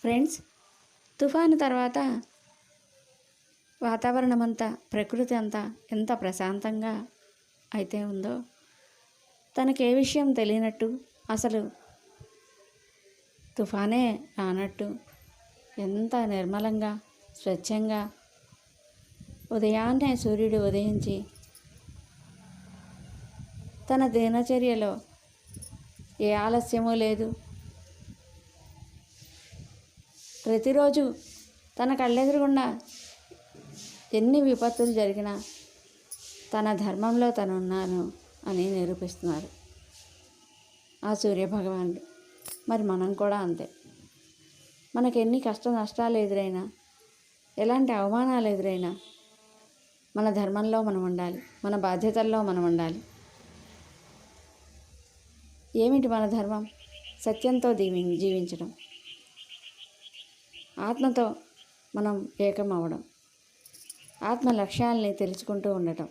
Friends, తుఫాను తర్వాత వాతావరణం అంతా, ప్రకృతి అంతా ఎంత ప్రశాంతంగా అయితే ఉందో, తనకే విషయం తెలియనట్టు, అసలు తుఫానే రానట్టు ఎంత నిర్మలంగా స్వచ్ఛంగా ఉదయాన్నే సూర్యుడు ఉదయించి తన దినచర్యలో ఏ ఆలస్యమూ లేదు. ప్రతిరోజు తన కళ్ళెదురుగుండా ఎన్ని విపత్తులు జరిగినా తన ధర్మంలో తను ఉన్నాను అని నిరూపిస్తున్నారు ఆ సూర్యభగవానుడు. మరి మనం కూడా అంతే. మనకు ఎన్ని కష్ట నష్టాలు ఎదురైనా, ఎలాంటి అవమానాలు ఎదురైనా మన ధర్మంలో మనం ఉండాలి, మన బాధ్యతల్లో మనం ఉండాలి. ఏమిటి మన ధర్మం? సత్యంతో జీవించడం, ఆత్మతో మనం ఏకం అవ్వడం, ఆత్మ లక్ష్యాలని తెలుసుకుంటూ ఉండటం.